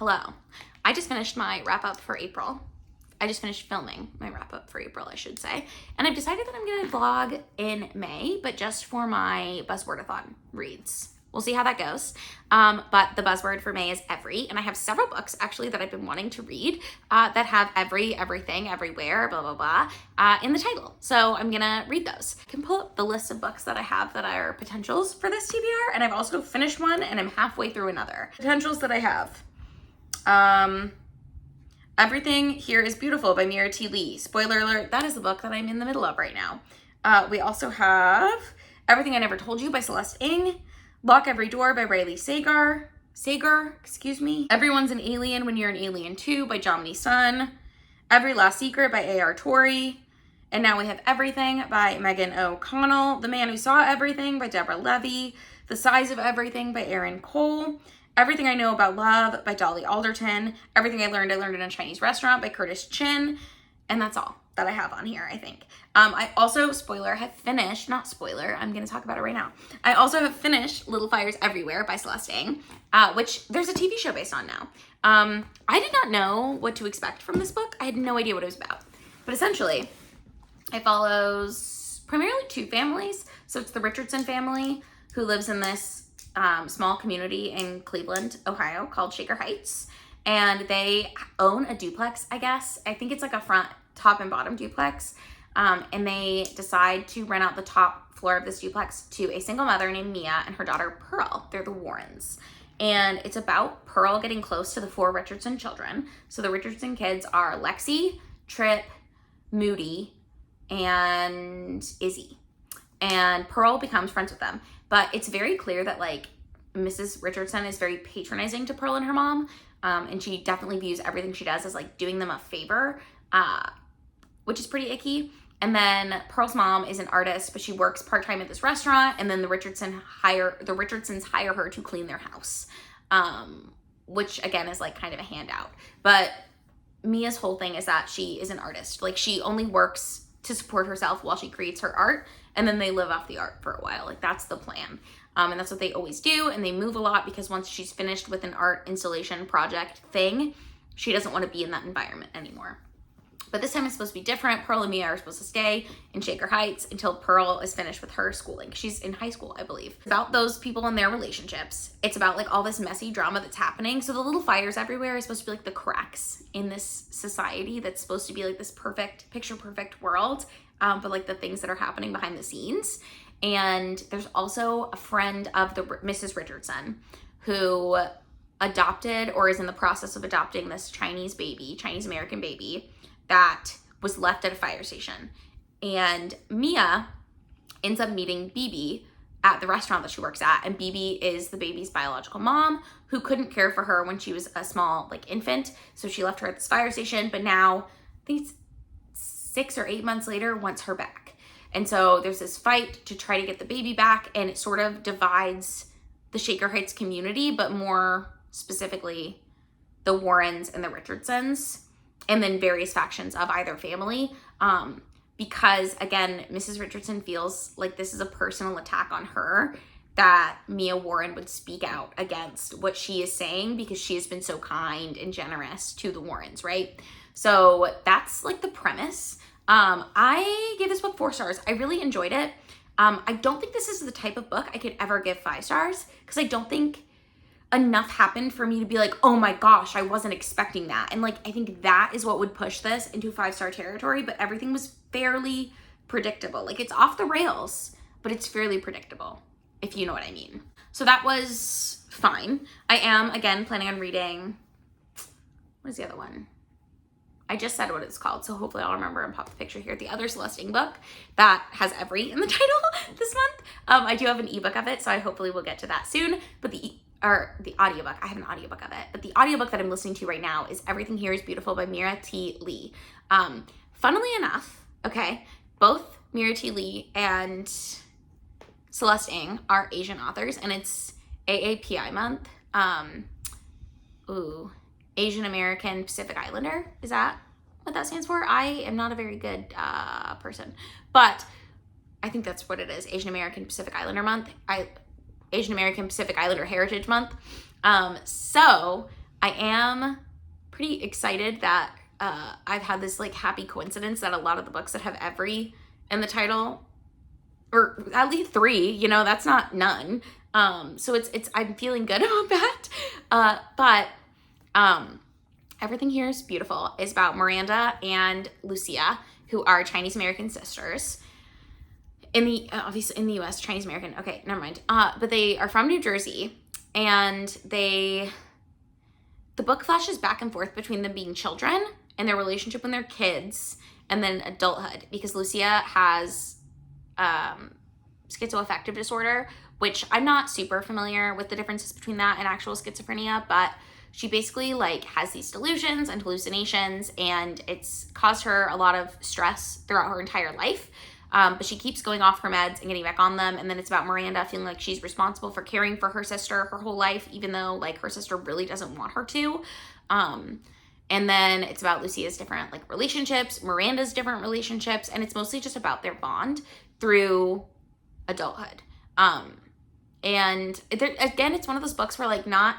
Hello. I just finished my wrap up for April. I just finished filming my wrap up for April, I should say. And I've decided that I'm going to vlog in May, but just for my Buzzwordathon reads. We'll see how that goes. But the buzzword for May is every, and I have several books actually that I've been wanting to read that have every, everything, everywhere, blah, blah, blah, in the title. So I'm gonna read those. I can pull up the list of books that I have that are potentials for this TBR, and I've also finished one and I'm halfway through another. Potentials that I have. Everything Here is Beautiful by Mira T. Lee. Spoiler alert, that is the book that I'm in the middle of right now. We also have Everything I Never Told You by Celeste Ng. Lock Every Door by Riley Sagar. Everyone's an Alien When You're an Alien Too by Jomny Sun. Every Last Secret by A.R. Torrey. And now we have Everything by Megan O'Connell. The Man Who Saw Everything by Deborah Levy. The Size of Everything by Erin Cole. Everything I Know About Love by Dolly Alderton. Everything I Learned in a Chinese Restaurant by Curtis Chin. And that's all that I have on here, I think. I also, spoiler, have finished, not spoiler, I'm going to talk about it right now. I also have finished Little Fires Everywhere by Celeste Ng, which there's a TV show based on now. I did not know what to expect from this book. I had no idea what it was about. But essentially, it follows primarily two families. So it's the Richardson family who lives in this small community in Cleveland, Ohio called Shaker Heights. And they own a duplex, I guess. I think it's like a front, top, and bottom duplex. And they decide to rent out the top floor of this duplex to a single mother named Mia and her daughter Pearl. They're the Warrens. And it's about Pearl getting close to the four Richardson children. So the Richardson kids are Lexi, Trip, Moody, and Izzy. And Pearl becomes friends with them. But it's very clear that like Mrs. Richardson is very patronizing to Pearl and her mom. And she definitely views everything she does as like doing them a favor, which is pretty icky. And then Pearl's mom is an artist, but she works part-time at this restaurant. And then the Richardsons hire her to clean their house, which again is like kind of a handout. But Mia's whole thing is that she is an artist. Like she only works to support herself while she creates her art. And then they live off the art for a while. Like that's the plan. And that's what they always do. And they move a lot because once she's finished with an art installation project thing, she doesn't want to be in that environment anymore. But this time it's supposed to be different. Pearl and Mia are supposed to stay in Shaker Heights until Pearl is finished with her schooling. She's in high school, I believe. It's about those people and their relationships. It's about like all this messy drama that's happening. So the little fires everywhere is supposed to be like the cracks in this society that's supposed to be like this perfect, picture perfect world. But like the things that are happening behind the scenes. And there's also a friend of the Mrs. Richardson who adopted or is in the process of adopting this Chinese American baby that was left at a fire station. And Mia ends up meeting Bibi at the restaurant that she works at. And Bibi is the baby's biological mom who couldn't care for her when she was a small like infant. So she left her at this fire station, but now I think it's 6 or 8 months later wants her back. And so there's this fight to try to get the baby back, and it sort of divides the Shaker Heights community, but more specifically the Warrens and the Richardsons, and then various factions of either family. Because again, Mrs. Richardson feels like this is a personal attack on her, that Mia Warren would speak out against what she is saying because she has been so kind and generous to the Warrens, right? So that's like the premise. I gave this book 4 stars. I really enjoyed it. I don't think this is the type of book I could ever give 5 stars because I don't think enough happened for me to be like, oh my gosh, I wasn't expecting that. And like, I think that is what would push this into 5-star territory, but everything was fairly predictable. Like it's off the rails, but it's fairly predictable, if you know what I mean. So that was fine. I am, again, planning on reading, what is the other one? I just said what it's called, so hopefully I'll remember and pop the picture here. The other Celeste Ng book that has every in the title this month. I do have an ebook of it, so I hopefully will get to that soon. But the audiobook, I have an audiobook of it. But the audiobook that I'm listening to right now is Everything Here is Beautiful by Mira T. Lee. Funnily enough, okay, both Mira T. Lee and Celeste Ng are Asian authors, and it's AAPI month. Asian American Pacific Islander. Is that what that stands for? I am not a very good person, but I think that's what it is. Asian American Pacific Islander month. Asian American Pacific Islander Heritage Month. So I am pretty excited that I've had this like happy coincidence that a lot of the books that have every in the title, or at least 3, you know, that's not none. So it's I'm feeling good about that. But Everything Here is Beautiful is about Miranda and Lucia, who are Chinese American sisters. In the obviously in the U.S., Chinese American. Okay, never mind. But they are from New Jersey, and the book flashes back and forth between them being children and their relationship when they're kids, and then adulthood, because Lucia has schizoaffective disorder, which I'm not super familiar with the differences between that and actual schizophrenia, but she basically like has these delusions and hallucinations, and it's caused her a lot of stress throughout her entire life. But she keeps going off her meds and getting back on them. And then it's about Miranda feeling like she's responsible for caring for her sister her whole life, even though like her sister really doesn't want her to. And then it's about Lucia's different like relationships, Miranda's different relationships, and it's mostly just about their bond through adulthood. And again, it's one of those books where like not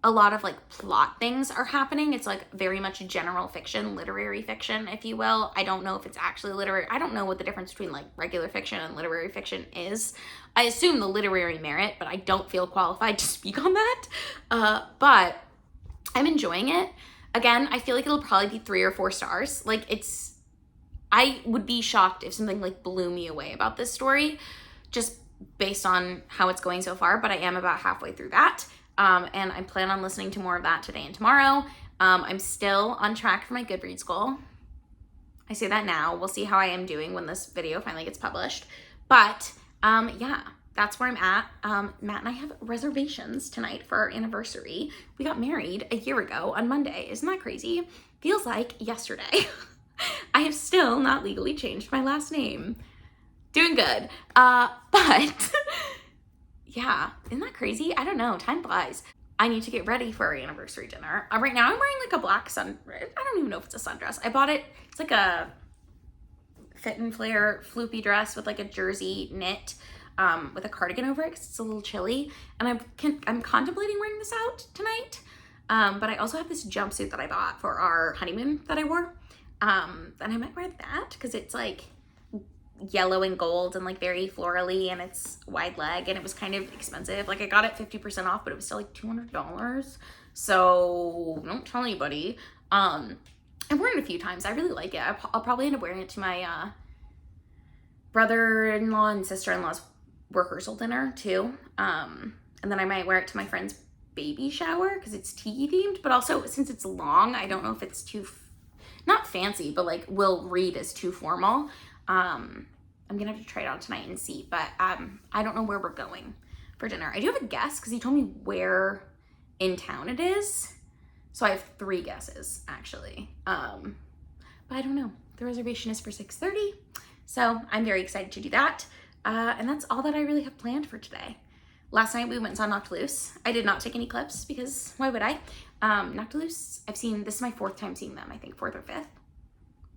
a lot of like plot things are happening. It's like very much general fiction, literary fiction, if you will. I don't know if it's actually literary. I don't know what the difference between like regular fiction and literary fiction is. I assume the literary merit, but I don't feel qualified to speak on that. But I'm enjoying it. Again, I feel like it'll probably be 3 or 4 stars. Like I would be shocked if something like blew me away about this story, just based on how it's going so far, but I am about halfway through that. And I plan on listening to more of that today and tomorrow. I'm still on track for my Goodreads goal. I say that now. We'll see how I am doing when this video finally gets published. But yeah, that's where I'm at. Matt and I have reservations tonight for our anniversary. We got married a year ago on Monday. Isn't that crazy? Feels like yesterday. I have still not legally changed my last name. Doing good. But yeah, isn't that crazy? I don't know. Time flies. I need to get ready for our anniversary dinner. Right now I'm wearing like a black I don't even know if it's a sundress. I bought it. It's like a fit and flare floopy dress with like a jersey knit with a cardigan over it because it's a little chilly. And I'm contemplating wearing this out tonight. But I also have this jumpsuit that I bought for our honeymoon that I wore. And I might wear that because it's like yellow and gold and like very florally, and it's wide leg, and it was kind of expensive. Like I got it 50% off, but it was still like $200. So don't tell anybody. I've worn it a few times. I really like it. I'll probably end up wearing it to my brother-in-law and sister-in-law's rehearsal dinner too. And then I might wear it to my friend's baby shower because it's tea themed, but also since it's long, I don't know if it's too not fancy, but like will read as too formal. I'm gonna have to try it on tonight and see, but I don't know where we're going for dinner. I do have a guess because he told me where in town it is, so I have 3 guesses actually. But I don't know. The reservation is for 6:30, so I'm very excited to do that. And that's all that I really have planned for today. Last night we went and saw Knocked Loose. I did not take any clips because why would I? Knocked Loose, this is my 4th time seeing them, I think 4th or 5th.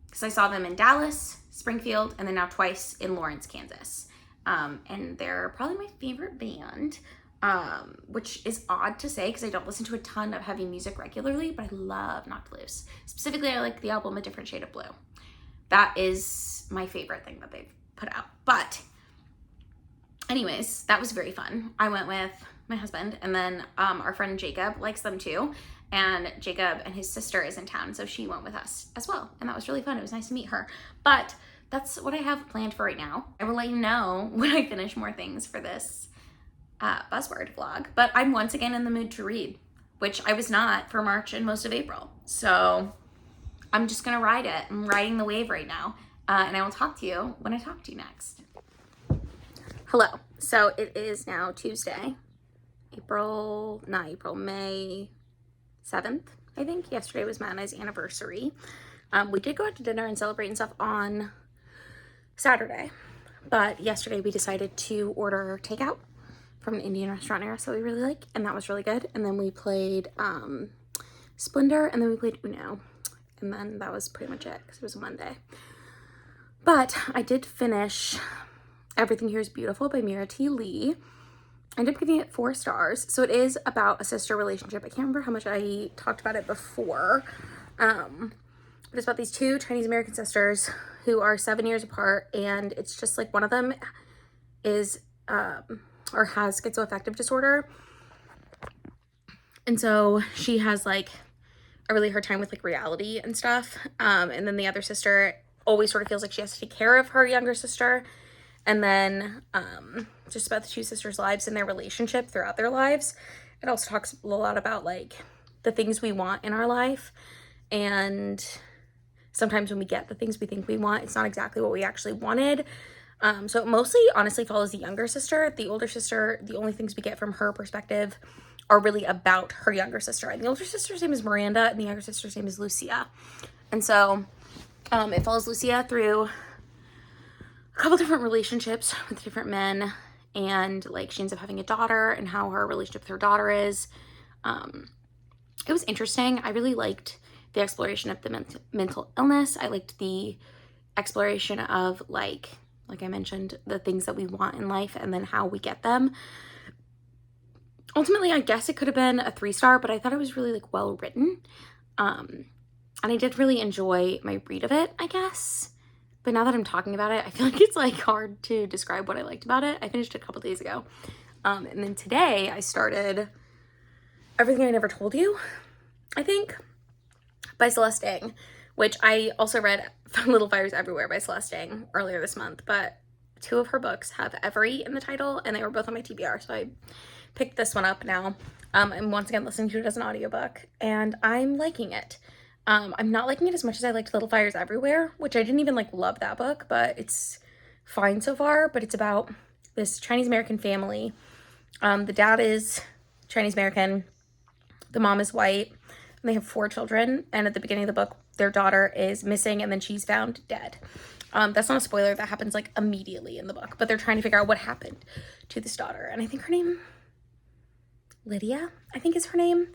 Because I saw them in Dallas, Springfield, and then now twice in Lawrence, Kansas. And they're probably my favorite band, which is odd to say because I don't listen to a ton of heavy music regularly, but I love Knocked Loose. Specifically, I like the album A Different Shade of Blue. That is my favorite thing that they've put out. But anyways, that was very fun. I went with my husband, and then our friend Jacob likes them too. And Jacob and his sister is in town, so she went with us as well. And that was really fun. It was nice to meet her. But that's what I have planned for right now. I will let you know when I finish more things for this Buzzword vlog. But I'm once again in the mood to read, which I was not for March and most of April. So I'm just gonna ride it. I'm riding the wave right now. And I will talk to you when I talk to you next. Hello. So it is now Tuesday, May 7th, I think. Yesterday was Matt and I's anniversary. We did go out to dinner and celebrate and stuff on Saturday, but yesterday we decided to order takeout from an Indian restaurant near us that we really like, and that was really good. And then we played Splendor, and then we played Uno, and then that was pretty much it because it was a Monday. But I did finish Everything Here is Beautiful by Mira T. Lee. I ended up giving it 4 stars. So it is about a sister relationship. I can't remember how much I talked about it before. But it's about these 2 Chinese American sisters who are 7 years apart, and it's just like one of them is or has schizoaffective disorder. And so she has like a really hard time with like reality and stuff. And then the other sister always sort of feels like she has to take care of her younger sister. And then just about the 2 sisters' lives and their relationship throughout their lives. It also talks a lot about like the things we want in our life. And sometimes when we get the things we think we want, it's not exactly what we actually wanted. So it mostly honestly follows the younger sister. The older sister, the only things we get from her perspective are really about her younger sister. And the older sister's name is Miranda and the younger sister's name is Lucia. And so it follows Lucia through a couple different relationships with different men, and like she ends up having a daughter and how her relationship with her daughter is. It was interesting. I really liked the exploration of the mental illness. I liked the exploration of like I mentioned, the things that we want in life and then how we get them. Ultimately, I guess it could have been a 3-star, but I thought it was really like well written. And I did really enjoy my read of it, I guess. But now that I'm talking about it, I feel like it's like hard to describe what I liked about it. I finished it a couple days ago. And then today I started Everything I Never Told You, I think, by Celeste Ng, which I also read Little Fires Everywhere by Celeste Ng earlier this month, but 2 of her books have Every in the title, and they were both on my TBR, so I picked this one up now. I'm once again listening to it as an audiobook, and I'm liking it. I'm not liking it as much as I liked Little Fires Everywhere, which I didn't even like love that book, but it's fine so far. But it's about this Chinese American family. The dad is Chinese American, the mom is white, and they have 4 children, and at the beginning of the book, their daughter is missing and then she's found dead. That's not a spoiler, that happens like immediately in the book, but they're trying to figure out what happened to this daughter. And I think her name, Lydia, I think is her name.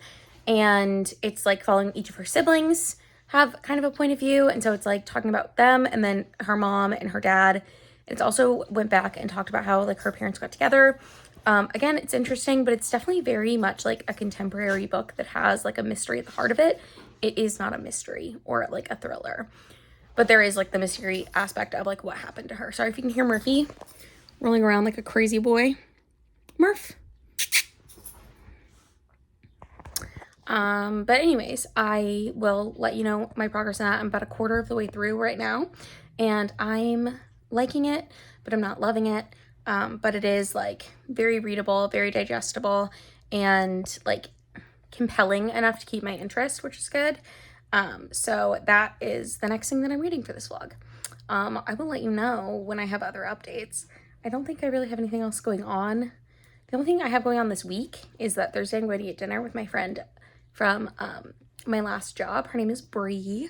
And it's like following each of her siblings have kind of a point of view. And so it's like talking about them and then her mom and her dad. It's also went back and talked about how like her parents got together. Again, it's interesting, but it's definitely very much like a contemporary book that has like a mystery at the heart of it. It is not a mystery or like a thriller, but there is like the mystery aspect of like what happened to her. Sorry if you can hear Murphy rolling around like a crazy boy. Murph. But anyways, I will let you know my progress on that. I'm about a quarter of the way through right now, and I'm liking it, but I'm not loving it. But it is like very readable, very digestible, and like compelling enough to keep my interest, which is good. So that is the next thing that I'm reading for this vlog. I will let you know when I have other updates. I don't think I really have anything else going on. The only thing I have going on this week is that Thursday I'm going to eat dinner with my friend from my last job. Her name is Bree,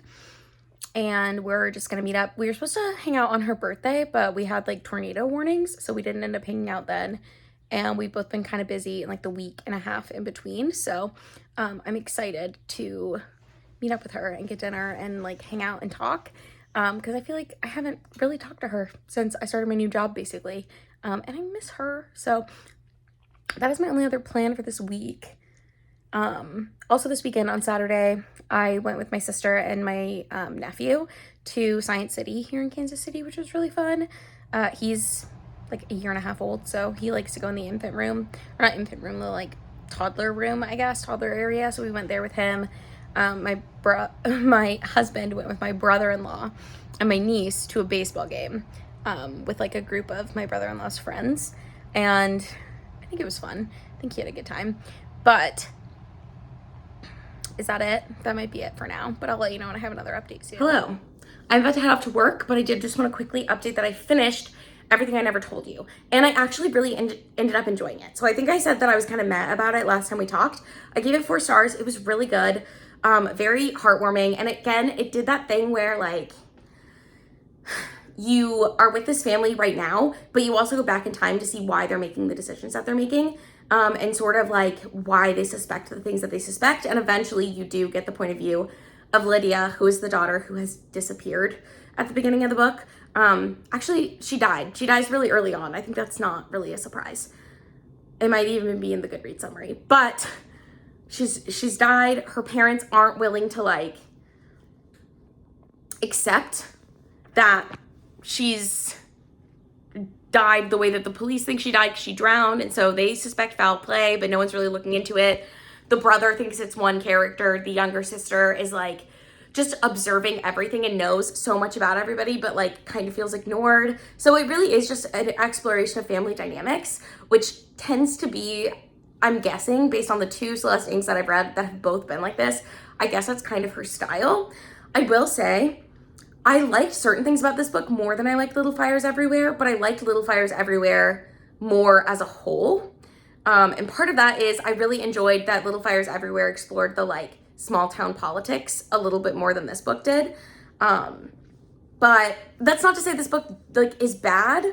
and we're just gonna meet up. We were supposed to hang out on her birthday, but we had like tornado warnings, so we didn't end up hanging out then. And we've both been kind of busy in like the week and a half in between. So I'm excited to meet up with her and get dinner and like hang out and talk. Because I feel like I haven't really talked to her since I started my new job basically. And I miss her. So that is my only other plan for this week. Also this weekend on Saturday, I went with my sister and my nephew to Science City here in Kansas City, which was really fun. He's like a year and a half old, so he likes to go in the infant room, or not infant room, the like toddler room, I guess, toddler area. So we went there with him. My husband went with my brother-in-law and my niece to a baseball game with like a group of my brother-in-law's friends, and I think it was fun. I think he had a good time. But is that it? That might be it for now, but I'll let you know when I have another update soon. Hello. I'm about to head off to work, but I did just want to quickly update that I finished Everything I Never Told You. And I actually really ended up enjoying it. So I think I said that I was kind of mad about it last time we talked. I gave it 4 stars. It was really good. Very heartwarming. And again, it did that thing where like you are with this family right now, but you also go back in time to see why they're making the decisions that they're making. And sort of like why they suspect the things that they suspect. And eventually you do get the point of view of Lydia, who is the daughter who has disappeared at the beginning of the book. Actually, she died. She dies really early on. I think that's not really a surprise. It might even be in the Goodreads summary, but she's died. Her parents aren't willing to like accept that she's died the way that the police think she died. She drowned, and so they suspect foul play, but no one's really looking into it. The brother thinks it's one character. The younger sister is like just observing everything and knows so much about everybody, but like kind of feels ignored. So it really is just an exploration of family dynamics, which tends to be, I'm guessing, based on the 2 Celeste Inks that I've read that have both been like this, I guess that's kind of her style. I will say, I liked certain things about this book more than I liked Little Fires Everywhere, but I liked Little Fires Everywhere more as a whole. And part of that is I really enjoyed that Little Fires Everywhere explored the like small town politics a little bit more than this book did. But that's not to say this book like is bad.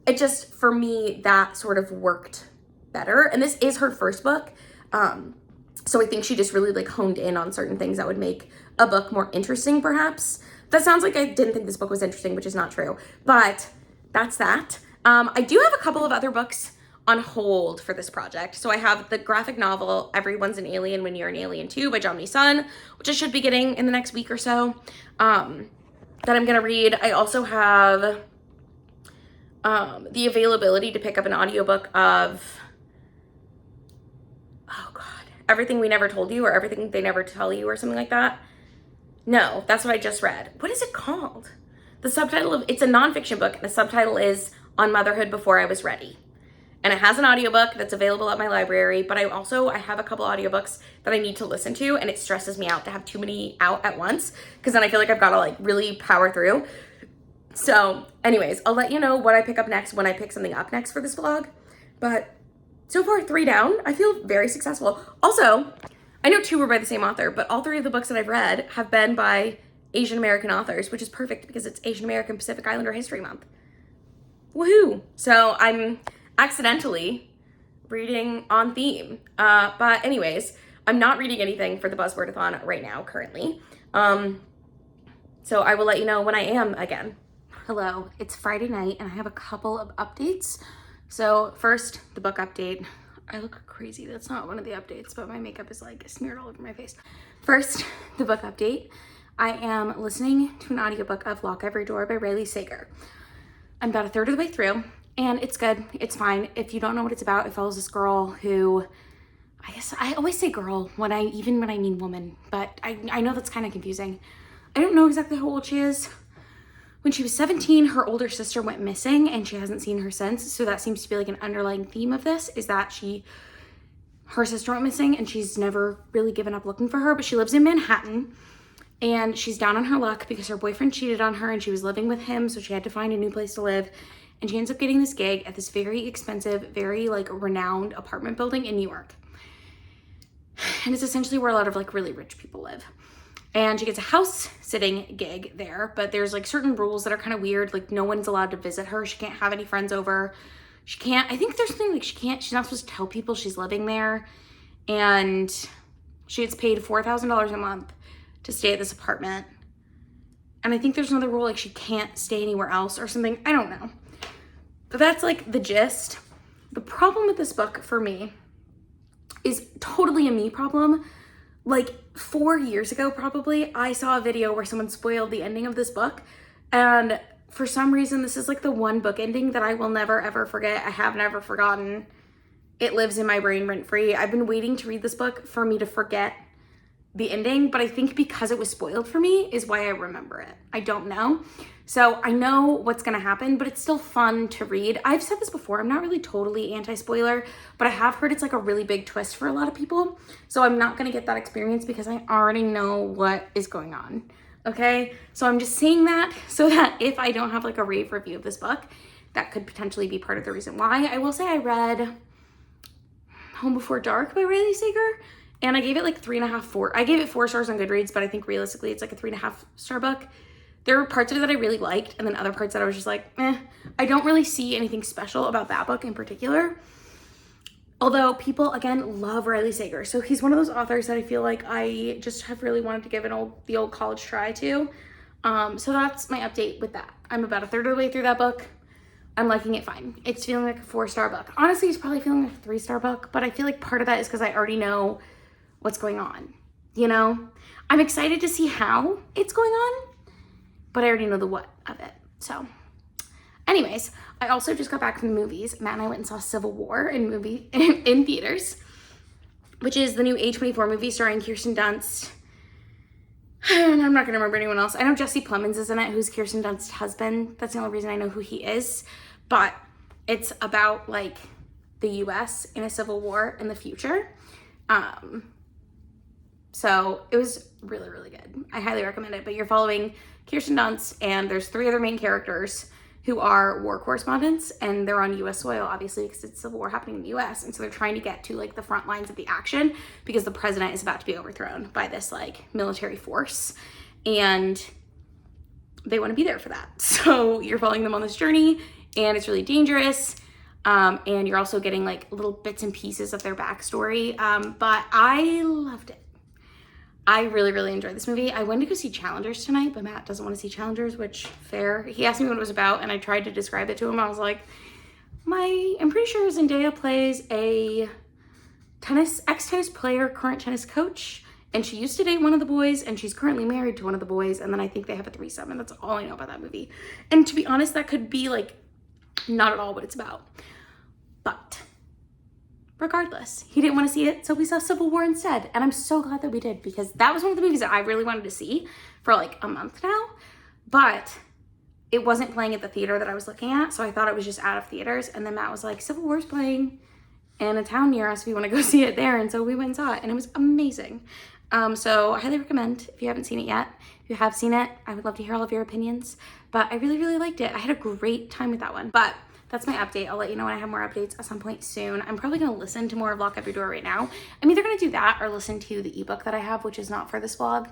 It just, for me, that sort of worked better. And this is her first book. So I think she just really like honed in on certain things that would make a book more interesting, perhaps. That sounds like I didn't think this book was interesting, which is not true, but that's that. I do have a couple of other books on hold for this project. So I have the graphic novel, Everyone's an Alien When You're an Alien Too by Jomny Sun, which I should be getting in the next week or so, that I'm gonna read. I also have the availability to pick up an audiobook of, oh God, Everything We Never Told You, or Everything They Never Tell You, or something like that. No, that's what I just read. What is it called? The subtitle of, it's a nonfiction book, and the subtitle is On Motherhood Before I Was Ready. And it has an audiobook that's available at my library, but I have a couple audiobooks that I need to listen to, and it stresses me out to have too many out at once, because then I feel like I've got to like really power through. So anyways, I'll let you know what I pick up next when I pick something up next for this vlog. But so far, 3 down. I feel very successful. Also, I know 2 were by the same author, but all 3 of the books that I've read have been by Asian American authors, which is perfect because it's Asian American Pacific Islander History Month. Woohoo! So I'm accidentally reading on theme. But anyways, I'm not reading anything for the Buzzwordathon right now, currently. So I will let you know when I am again. Hello, it's Friday night and I have a couple of updates. So first, the book update. I look crazy. That's not one of the updates, but my makeup is like smeared all over my face. First, the book update. I am listening to an audiobook of Lock Every Door by Riley Sager. I'm about 1/3 of the way through, and it's good. It's fine. If you don't know what it's about, it follows this girl who, I guess I always say girl even when I mean woman, but I know that's kind of confusing. I don't know exactly how old she is. When she was 17, her older sister went missing and she hasn't seen her since. So that seems to be like an underlying theme of this, is that her sister went missing and she's never really given up looking for her, but she lives in Manhattan and she's down on her luck because her boyfriend cheated on her and she was living with him. So she had to find a new place to live. And she ends up getting this gig at this very expensive, very like renowned apartment building in New York. And it's essentially where a lot of like really rich people live. And she gets a house sitting gig there, but there's like certain rules that are kind of weird. Like no one's allowed to visit her. She can't have any friends over. She can't, I think there's something like she's not supposed to tell people she's living there. And she gets paid $4,000 a month to stay at this apartment. And I think there's another rule, like she can't stay anywhere else or something. I don't know. But that's like the gist. The problem with this book for me is totally a me problem. Like 4 years ago, probably, I saw a video where someone spoiled the ending of this book. And for some reason, this is like the one book ending that I will never, ever forget. I have never forgotten. It lives in my brain rent free. I've been waiting to read this book for me to forget the ending, but I think because it was spoiled for me is why I remember it. I don't know. So I know what's gonna happen, but it's still fun to read. I've said this before, I'm not really totally anti-spoiler, but I have heard it's like a really big twist for a lot of people. So I'm not gonna get that experience because I already know what is going on, okay? So I'm just saying that so that if I don't have like a rave review of this book, that could potentially be part of the reason why. I will say I read Home Before Dark by Riley Sager, and I gave it like 3.5, 4. I gave it 4 stars on Goodreads, but I think realistically it's like a 3.5 star book. There were parts of it that I really liked, and then other parts that I was just like, eh. I don't really see anything special about that book in particular. Although people, again, love Riley Sager. So he's one of those authors that I feel like I just have really wanted to give the old college try to. So that's my update with that. I'm about 1/3 of the way through that book. I'm liking it fine. It's feeling like a 4-star book. Honestly, it's probably feeling like a 3-star book, but I feel like part of that is because I already know what's going on, you know? I'm excited to see how it's going on, but I already know the what of it. So anyways, I also just got back from the movies. Matt and I went and saw Civil War in theaters, which is the new A24 movie starring Kirsten Dunst. And I'm not gonna remember anyone else. I know Jesse Plemons is in it, who's Kirsten Dunst's husband. That's the only reason I know who he is. But it's about like the US in a civil war in the future. So it was really, really good. I highly recommend it. But you're following Kirsten Dunst, and there's 3 other main characters who are war correspondents, and they're on US soil, obviously, because it's civil war happening in the US. And so they're trying to get to like the front lines of the action because the president is about to be overthrown by this like military force, and they want to be there for that. So you're following them on this journey, and it's really dangerous. And you're also getting like little bits and pieces of their backstory. But I loved it. I really, really enjoyed this movie. I went to go see Challengers tonight, but Matt doesn't want to see Challengers, which fair. He asked me what it was about, and I tried to describe it to him. I was like, I'm pretty sure Zendaya plays a ex-tennis player, current tennis coach, and she used to date one of the boys, and she's currently married to one of the boys, and then I think they have a threesome, and that's all I know about that movie. And to be honest, that could be like not at all what it's about. But regardless, he didn't want to see it, so we saw Civil War instead, and I'm so glad that we did, because that was one of the movies that I really wanted to see for like a month now, but it wasn't playing at the theater that I was looking at, so I thought it was just out of theaters. And then Matt was like, Civil War's playing in a town near us if you want to go see it there, and so we went and saw it, and it was amazing. So I highly recommend if you haven't seen it yet. If you have seen it, I would love to hear all of your opinions, but I really, really liked it. I had a great time with that one. But that's my update. I'll let you know when I have more updates at some point soon. I'm probably going to listen to more of Lock Every Door right now. I'm either going to do that or listen to the ebook that I have, which is not for this vlog.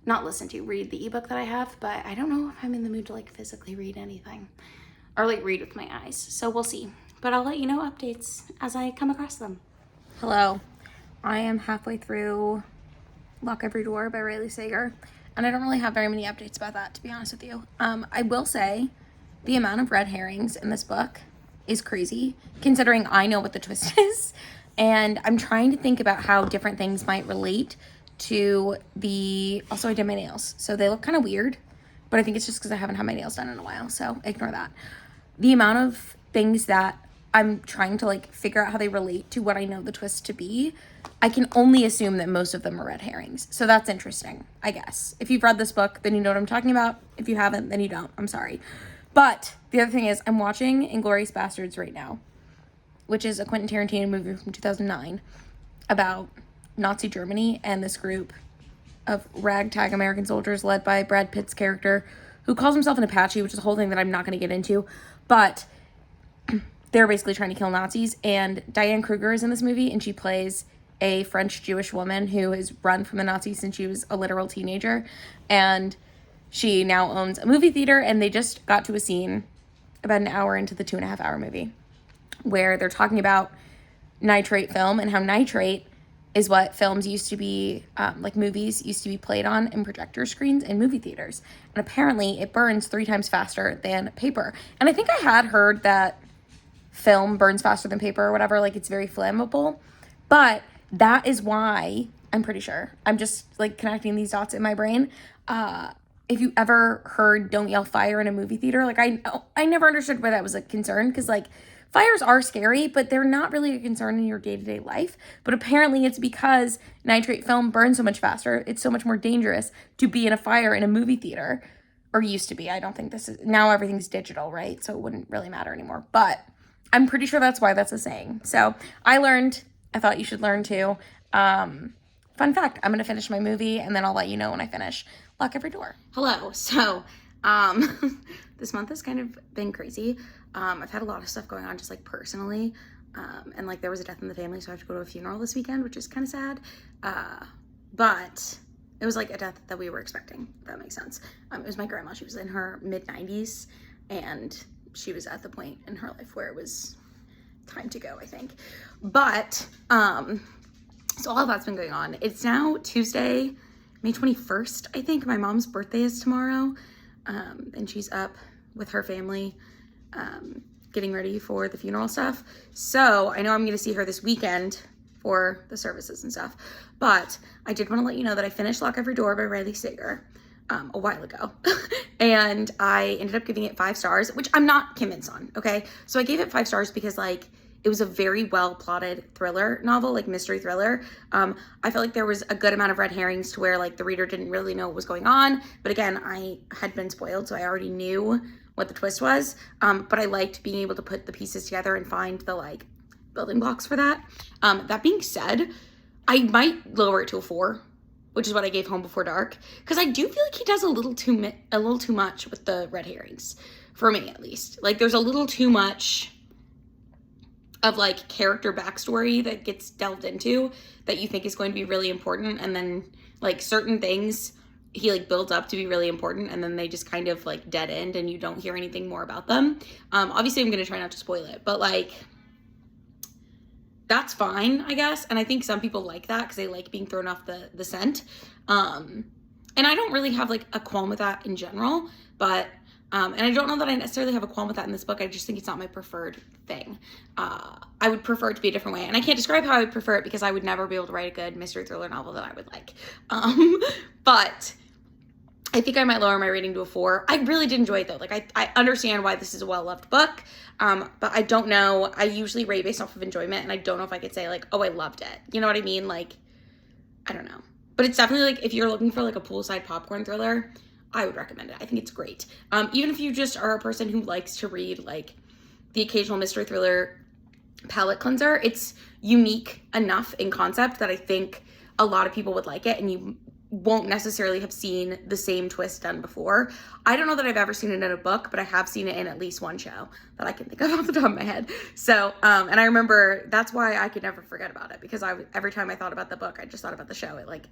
Not listen to, read the ebook that I have, but I don't know if I'm in the mood to like physically read anything or like read with my eyes. So we'll see. But I'll let you know updates as I come across them. Hello. I am halfway through Lock Every Door by Riley Sager, and I don't really have very many updates about that, to be honest with you. I will say the amount of red herrings in this book is crazy, considering I know what the twist is. And I'm trying to think about how different things might relate to the... Also, I did my nails, so they look kind of weird, but I think it's just because I haven't had my nails done in a while, so ignore that. The amount of things that I'm trying to like figure out how they relate to what I know the twist to be, I can only assume that most of them are red herrings. So that's interesting, I guess. If you've read this book, then you know what I'm talking about. If you haven't, then you don't. I'm sorry. But the other thing is, I'm watching Inglourious Basterds right now, which is a Quentin Tarantino movie from 2009 about Nazi Germany and this group of ragtag American soldiers led by Brad Pitt's character, who calls himself an Apache, which is a whole thing that I'm not going to get into. But they're basically trying to kill Nazis, and Diane Kruger is in this movie, and she plays a French Jewish woman who has run from the Nazis since she was a literal teenager, and she now owns a movie theater, and they just got to a scene about an hour into the 2.5-hour movie where they're talking about nitrate film and how nitrate is what films used to be, like movies used to be played on in projector screens in movie theaters. And apparently it burns 3 times faster than paper. And I think I had heard that film burns faster than paper or whatever, like it's very flammable. But that is why, I'm pretty sure, I'm just like connecting these dots in my brain. If you ever heard "Don't Yell Fire" in a movie theater, like I never understood why that was a concern, because like fires are scary, but they're not really a concern in your day-to-day life. But apparently it's because nitrate film burns so much faster. It's so much more dangerous to be in a fire in a movie theater, or used to be. I don't think this is, now everything's digital, right? So it wouldn't really matter anymore. But I'm pretty sure that's why that's a saying. So I learned, I thought you should learn too. Fun fact, I'm going to finish my movie and then I'll let you know when I finish Lock Every Door. Hello. So, this month has kind of been crazy. I've had a lot of stuff going on just like personally. And like there was a death in the family, so I have to go to a funeral this weekend, which is kind of sad. But it was like a death that we were expecting, if that makes sense. It was my grandma. She was in her mid-90s and she was at the point in her life where it was time to go, I think. But, so all of that's been going on. It's now Tuesday, May 21st, I think. My mom's birthday is tomorrow, and she's up with her family getting ready for the funeral stuff. So I know I'm going to see her this weekend for the services and stuff. But I did want to let you know that I finished Lock Every Door by Riley Sager a while ago. And I ended up giving it 5 stars, which I'm not convinced on, okay? So I gave it 5 stars because, like, it was a very well plotted thriller novel, like mystery thriller. I felt like there was a good amount of red herrings to where, like, the reader didn't really know what was going on. But again, I had been spoiled, so I already knew what the twist was. But I liked being able to put the pieces together and find the, like, building blocks for that. That being said, I might lower it to a 4, which is what I gave Home Before Dark, because I do feel like he does a little too much with the red herrings, for me at least. Like, there's a little too much of, like, character backstory that gets delved into that you think is going to be really important, and then, like, certain things he, like, builds up to be really important, and then they just kind of, like, dead end and you don't hear anything more about them. Obviously I'm gonna try not to spoil it, but, like, that's fine, I guess. And I think some people like that because they like being thrown off the scent. And I don't really have, like, a qualm with that in general, but and I don't know that I necessarily have a qualm with that in this book. I just think it's not my preferred thing. I would prefer it to be a different way. And I can't describe how I would prefer it because I would never be able to write a good mystery thriller novel that I would like. But I think I might lower my rating to a 4. I really did enjoy it though. Like, I understand why this is a well-loved book. But I don't know. I usually rate based off of enjoyment, and I don't know if I could say, like, oh, I loved it. You know what I mean? Like, I don't know. But it's definitely, like, if you're looking for, like, a poolside popcorn thriller, I would recommend it. I think it's great. Even if you just are a person who likes to read, like, the occasional mystery thriller palette cleanser, it's unique enough in concept that I think a lot of people would like it, and you won't necessarily have seen the same twist done before. I don't know that I've ever seen it in a book, but I have seen it in at least one show that I can think of off the top of my head. So, and I remember that's why I could never forget about it, because every time I thought about the book, I just thought about the show. It, like,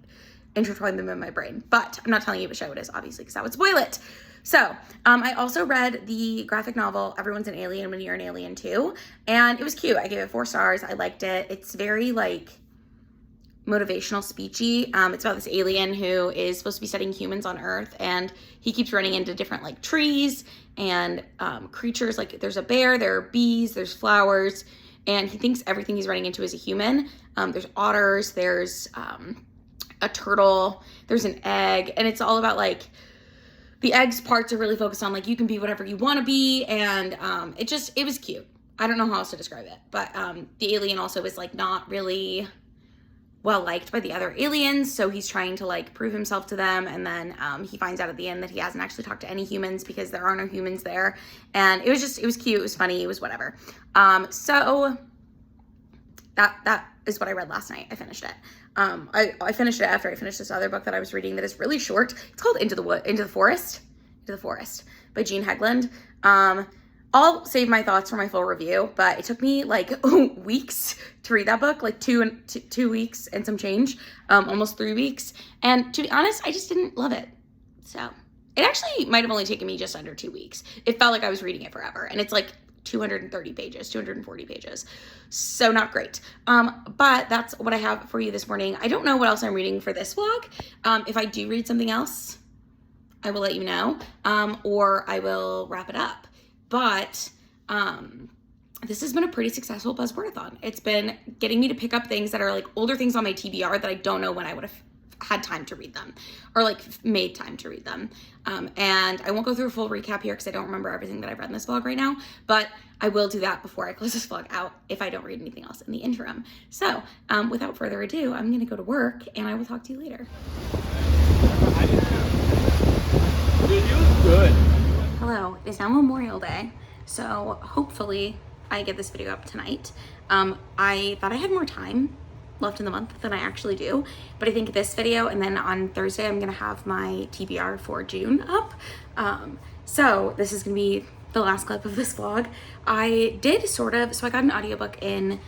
intertwined them in my brain. But I'm not telling you what show it is, obviously, because that would spoil it. So, I also read the graphic novel, Everyone's an Alien When You're an Alien Too, and it was cute. I gave it 4 stars. I liked it. It's very, like, motivational speechy. It's about this alien who is supposed to be studying humans on Earth, and he keeps running into different, like, trees and creatures. Like, there's a bear, there are bees, there's flowers, and he thinks everything he's running into is a human. There's otters, there's a turtle, there's an egg, and it's all about, like, the egg's parts are really focused on, like, you can be whatever you want to be, and it was cute. I don't know how else to describe it, but the alien also is, like, not really well liked by the other aliens, so he's trying to, like, prove himself to them, and then he finds out at the end that he hasn't actually talked to any humans because there are no humans there, and it was cute, it was funny, it was whatever. So that is what I read last night. I finished it. I finished it after I finished this other book that I was reading that is really short. It's called Into the Forest by Jean Hegland. I'll save my thoughts for my full review, but it took me, like, weeks to read that book, like 2 weeks and some change, almost 3 weeks. And to be honest, I just didn't love it. So it actually might have only taken me just under 2 weeks. It felt like I was reading it forever, and it's like 230 pages, 240 pages. So not great. But that's what I have for you this morning. I don't know what else I'm reading for this vlog. If I do read something else, I will let you know, or I will wrap it up. But this has been a pretty successful Buzzwordathon. It's been getting me to pick up things that are, like, older things on my TBR that I don't know when I would have had time to read them, or, like, made time to read them. And I won't go through a full recap here because I don't remember everything that I've read in this vlog right now, but I will do that before I close this vlog out if I don't read anything else in the interim. So without further ado, I'm gonna go to work, and I will talk to you later. Good. Hello, it is now Memorial Day, so hopefully I get this video up tonight. I thought I had more time left in the month than I actually do, but I think this video, and then on Thursday I'm gonna have my TBR for June up. So this is gonna be the last clip of this vlog. I did so I got an audiobook in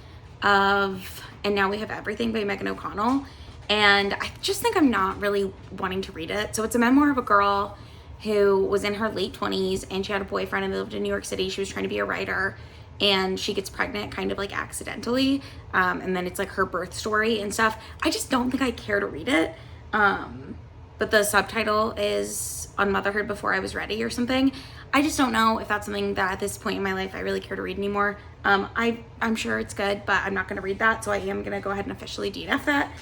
of And Now We Have Everything by Megan O'Connell, and I just think I'm not really wanting to read it. So it's a memoir of a girl who was in her late 20s, and she had a boyfriend, and they lived in New York City. She was trying to be a writer, and she gets pregnant kind of, like, accidentally, and then it's, like, her birth story and stuff. I just don't think I care to read it. but the subtitle is On Motherhood Before I Was Ready or something. I just don't know if that's something that at this point in my life I really care to read anymore. I'm sure it's good, but I'm not going to read that, so I am going to go ahead and officially DNF that.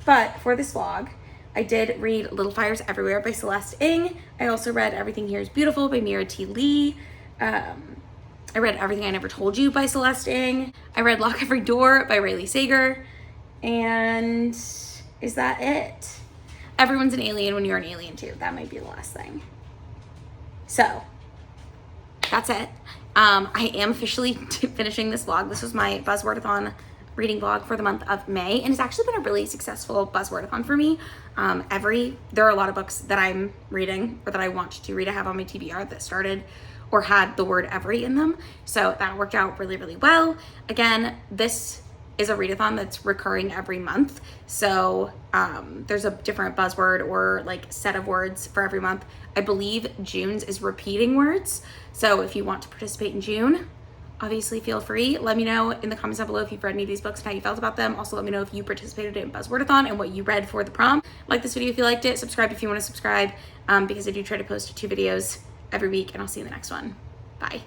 But for this vlog, I did read Little Fires Everywhere by Celeste Ng. I also read Everything Here is Beautiful by Mira T. Lee. I read Everything I Never Told You by Celeste Ng. I read Lock Every Door by Riley Sager. And is that it? Everyone's an alien when you're an alien too. That might be the last thing. So that's it. I am officially finishing this vlog. This was my Buzzwordathon reading vlog for the month of May, and it's actually been a really successful Buzzwordathon for me. There are a lot of books that I'm reading or that I want to read. I have on my TBR that started or had the word every in them, so that worked out really, really well. Again, this is a readathon that's recurring every month, so there's a different buzzword or like set of words for every month. I believe June's is repeating words, so if you want to participate in June, obviously feel free. Let me know in the comments down below if you've read any of these books and how you felt about them. Also let me know if you participated in Buzzwordathon and what you read for the prom. Like this video if you liked it, subscribe if you want to subscribe, because I do try to post 2 videos every week, and I'll see you in the next one. Bye.